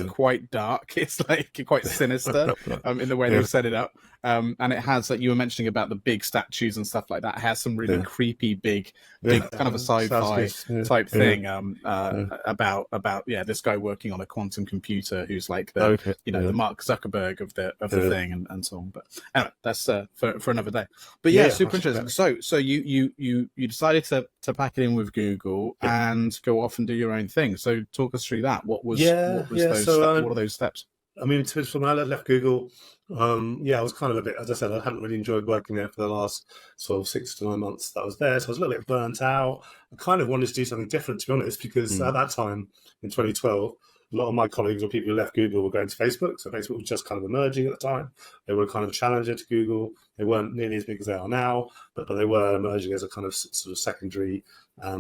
quite dark. It's like quite sinister in the way they've set it up. And it has, like you were mentioning about the big statues and stuff like that, it has some really creepy big kind of a sci-fi type thing about this guy working on a quantum computer who's like the Mark Zuckerberg of the thing and so on. But anyway, that's for another day. But super interesting. So you decided to pack it in with Google and go off and do your own thing. So talk us through that. What what are those steps? I mean, when I left Google, I was kind of a bit, as I said, I hadn't really enjoyed working there for the last sort of 6 to 9 months that I was there. So I was a little bit burnt out. I kind of wanted to do something different, to be honest, because at that time in 2012, a lot of my colleagues or people who left Google were going to Facebook. So Facebook was just kind of emerging at the time. They were kind of a challenger to Google. They weren't nearly as big as they are now, but they were emerging as a kind of sort of secondary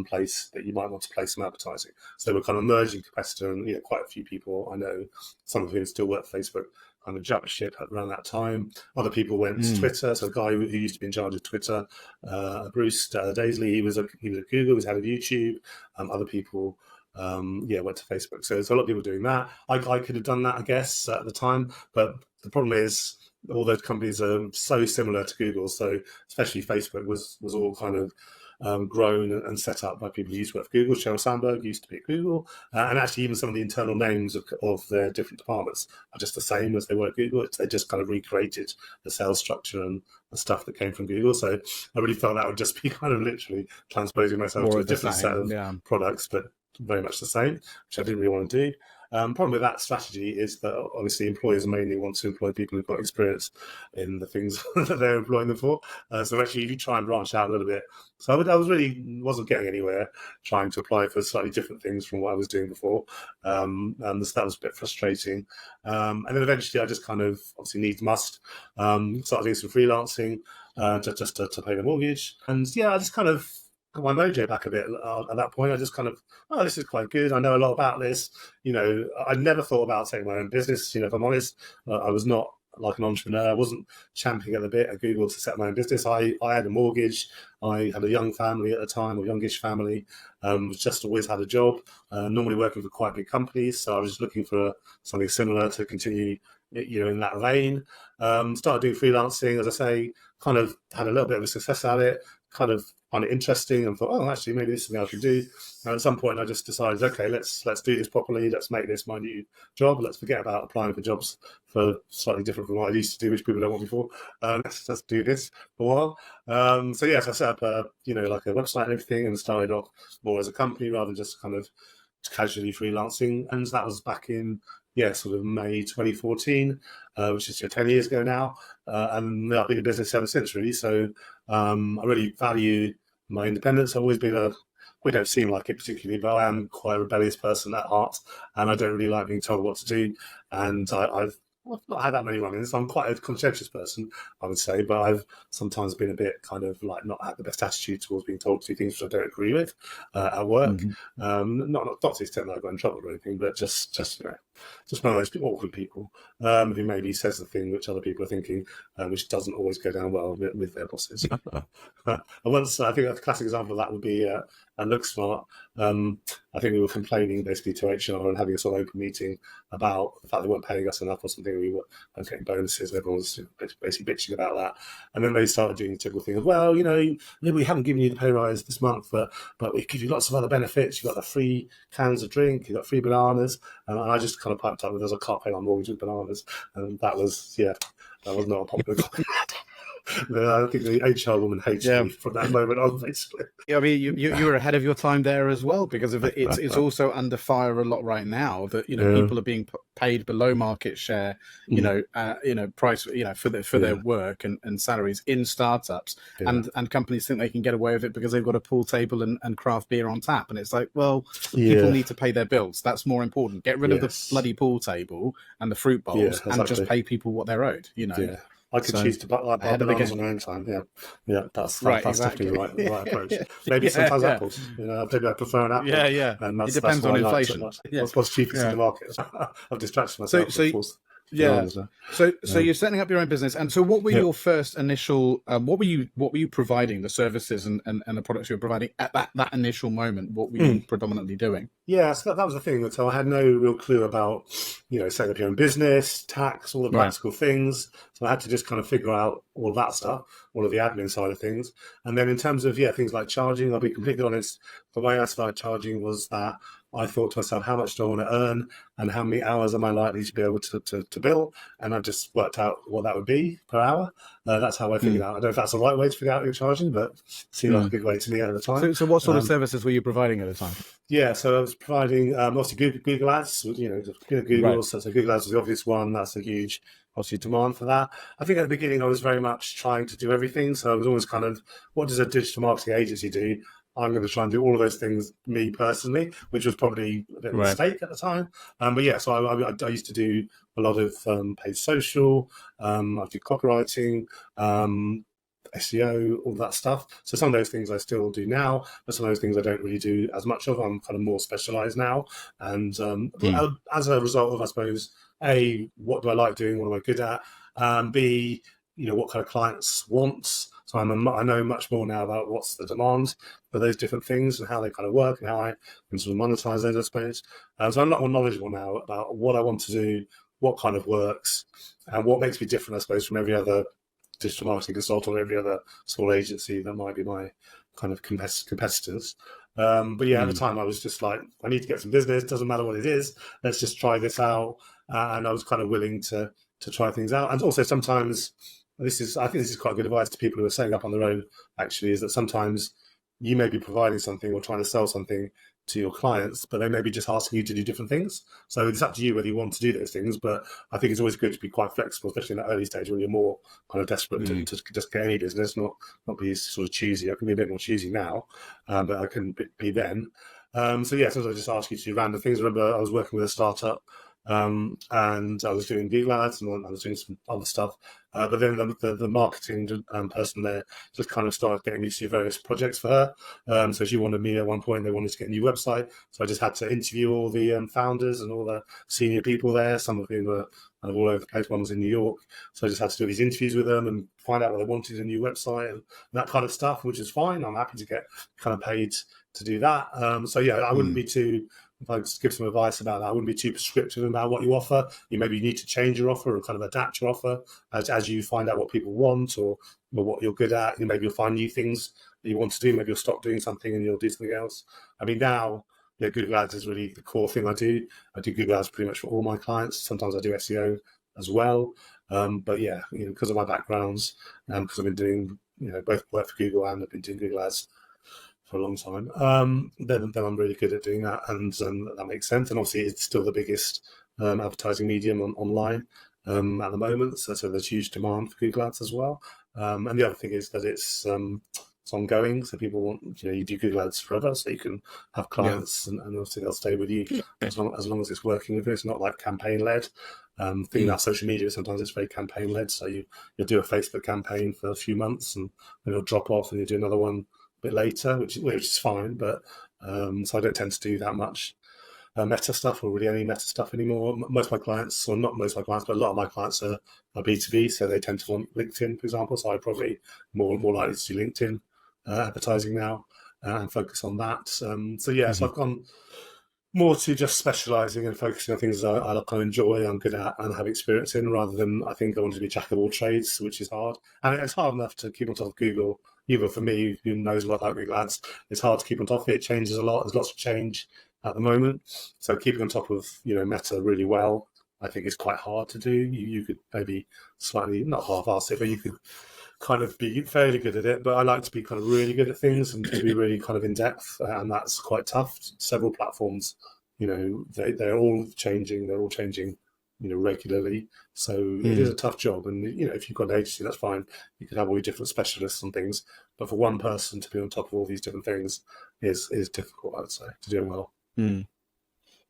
place that you might want to place some advertising. So they were kind of emerging competitor, and quite a few people I know, some of whom still work for Facebook, kind of jumped ship around that time. Other people went to Twitter. So a guy who used to be in charge of Twitter, Bruce Daisley, he was at Google, he was head of YouTube. Other people went to Facebook. So there's a lot of people doing that. I could have done that, I guess, at the time. But the problem is all those companies are so similar to Google. So especially Facebook was all kind of grown and set up by people who used to work for Google. Sheryl Sandberg used to be at Google. And actually even some of the internal names of their different departments are just the same as they were at Google. They just kind of recreated the sales structure and the stuff that came from Google. So I really felt that would just be kind of literally transposing myself to a different set of products, but very much the same, which I didn't really want to do. Problem with that strategy is that obviously employers mainly want to employ people who've got experience in the things that they're employing them for. So actually, if you try and branch out a little bit, so I wasn't getting anywhere trying to apply for slightly different things from what I was doing before, and that was a bit frustrating. And then eventually, I just kind of obviously must started doing some freelancing just to pay the mortgage, and I just kind of got my mojo back a bit at that point. I just kind of, this is quite good. I know a lot about this. I never thought about taking my own business. If I'm honest, I was not like an entrepreneur. I wasn't champing at the bit at Google to set my own business. I had a mortgage. I had a young family at the time, or youngish family. Just always had a job, normally working for quite big companies. So I was just looking for something similar to continue, in that vein. Started doing freelancing, as I say, kind of had a little bit of a success at it, kind of found it interesting and thought, oh, actually, maybe this is something I can do. And at some point, I just decided, okay, let's do this properly. Let's make this my new job. Let's forget about applying for jobs for slightly different from what I used to do, which people don't want me for. Let's do this for a while. So yes, I set up like a website and everything, and started off more as a company rather than just kind of casually freelancing. And that was back in sort of May 2014, which is 10 years ago now. And I've been in business ever since, really. So I really value my independence. I've always been we don't seem like it particularly, but I am quite a rebellious person at heart, and I don't really like being told what to do. And I've not had that many run-ins. I'm quite a conscientious person, I would say, but I've sometimes been a bit kind of like not had the best attitude towards being told to do things which I don't agree with at work. Not to the extent that I got in trouble or anything, but just one of those awkward people who maybe says the thing which other people are thinking, which doesn't always go down well with their bosses. And once, I think a classic example of that would be Look Smart. I think we were complaining basically to HR and having a sort of open meeting about the fact they weren't paying us enough or something. We were getting bonuses, and everyone was basically bitching about that. And then they started doing the typical thing of, well, we haven't given you the pay rise this month, but we give you lots of other benefits. You've got the free cans of drink, you've got free bananas. And I just kind of piped up with, I can't pay my mortgage with bananas. And that was not a popular comment. I think the HR woman hates me from that moment on, basically. Yeah, I mean, you were ahead of your time there as well, because of it's also under fire a lot right now that people are being paid below market share, price, for their work and salaries in startups, and companies think they can get away with it because they've got a pool table and craft beer on tap, and it's like, well, people need to pay their bills. That's more important. Get rid of the bloody pool table and the fruit bowls, and just pay people what they're owed. I could choose to buy bananas on my own time. That's definitely the right approach. Maybe sometimes apples. Maybe I prefer an apple. And it depends on inflation. What's cheapest in the market? I've distracted myself. So you're setting up your own business, and so what were your first initial? What were you providing, the services and the products you were providing at that initial moment? What were you predominantly doing? Yeah, so that was the thing. So I had no real clue about, setting up your own business, tax, all the practical things. So I had to just kind of figure out all of that stuff, all of the admin side of things. And then in terms of, things like charging, I'll be completely honest, the way I started charging was that I thought to myself, how much do I want to earn and how many hours am I likely to be able to bill? And I just worked out what that would be per hour. That's how I figured out. I don't know if that's the right way to figure out what you're charging, but it seemed like a good way to me at the time. So what sort of services were you providing at the time? Yeah, so I was providing obviously Google Ads. Google. So Google Ads was the obvious one. That's a huge, obviously, demand for that. I think at the beginning I was very much trying to do everything. So I was always kind of, what does a digital marketing agency do? I'm going to try and do all of those things me personally, which was probably a bit of a mistake at the time. So I used to do a lot of paid social. I do copywriting, SEO, all that stuff. So some of those things I still do now, but some of those things I don't really do as much of. I'm kind of more specialized now. And as a result of, I suppose, A, what do I like doing? What am I good at? B, what kind of clients want. So I know much more now about what's the demand for those different things and how they kind of work and how I can sort of monetize those, I suppose. So I'm a lot more knowledgeable now about what I want to do, what kind of works, and what makes me different, I suppose, from every other digital marketing consultant or every other small agency that might be my kind of competitors. At the time I was just like, I need to get some business. Doesn't matter what it is. Let's just try this out. And I was kind of willing to try things out. And also sometimes, I think this is quite good advice to people who are setting up on their own, actually, is that sometimes you may be providing something or trying to sell something to your clients, but they may be just asking you to do different things. So it's up to you whether you want to do those things. But I think it's always good to be quite flexible, especially in that early stage when you're more kind of desperate to just get any business, not be sort of choosy. I can be a bit more choosy now, but I couldn't be then. Sometimes I just ask you to do random things. I remember I was working with a startup and I was doing Google Ads and I was doing some other stuff. But then the marketing person there just kind of started getting me to do various projects for her. So she wanted me at one point, they wanted to get a new website. So I just had to interview all the founders and all the senior people there, some of whom were kind of all over the place. One was in New York. So I just had to do these interviews with them and find out what they wanted, a new website and that kind of stuff, which is fine. I'm happy to get kind of paid to do that. So yeah, I wouldn't be too, if I just give some advice about that, I wouldn't be too prescriptive about what you offer. You maybe need to change your offer or kind of adapt your offer as you find out what people want or what you're good at. Maybe you'll find new things that you want to do. Maybe you'll stop doing something and you'll do something else. I mean, now, yeah, Google Ads is really the core thing I do. I do Google Ads pretty much for all my clients. Sometimes I do SEO as well. But yeah, because of my backgrounds, because I've been doing, both work for Google and I've been doing Google Ads for a long time, then I'm really good at doing that, and that makes sense. And obviously, it's still the biggest advertising medium online at the moment, so there's huge demand for Google Ads as well. And the other thing is that it's ongoing, so people want you do Google Ads forever, so you can have clients, and obviously they'll stay with you as long as it's working with you. It's not like campaign led. Thing about social media, sometimes it's very campaign led. So you'll do a Facebook campaign for a few months, and then it'll drop off, and you do another one bit later, which is fine, but so I don't tend to do that much meta stuff or really any meta stuff anymore. Most of my clients, or not most of my clients, but a lot of my clients are B2B, so they tend to want LinkedIn, for example. So I'm probably more likely to do LinkedIn advertising now and focus on that. So I've gone more to just specialising and focusing on things I kind of enjoy, I'm good at, and have experience in, rather than I think I want to be jack of all trades, which is hard. And it's hard enough to keep on top of Google. Even for me, who knows a lot about Google Ads, it's hard to keep on top of it. It changes a lot. There's lots of change at the moment. So keeping on top of Meta really well, I think is quite hard to do. You could maybe slightly, not half-ass it, but you could kind of be fairly good at it. But I like to be kind of really good at things and to be really kind of in depth, and that's quite tough. Several platforms, they're all changing. They're all changing regularly. So it is a tough job. And, if you've got an agency, that's fine. You could have all your different specialists and things. But for one person to be on top of all these different things is difficult, I would say, to do well.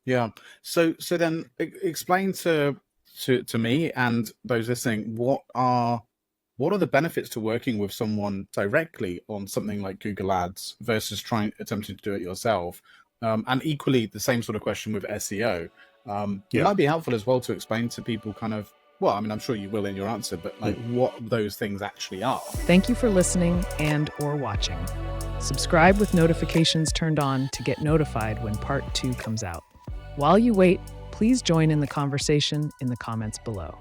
Yeah. So then explain to me and those listening, what are the benefits to working with someone directly on something like Google Ads versus attempting to do it yourself? And equally, the same sort of question with SEO. It might be helpful as well to explain to people kind of, well, I mean, I'm sure you will in your answer, but like what those things actually are. Thank you for listening and/or watching. Subscribe with notifications turned on to get notified when part 2 comes out. While you wait, please join in the conversation in the comments below.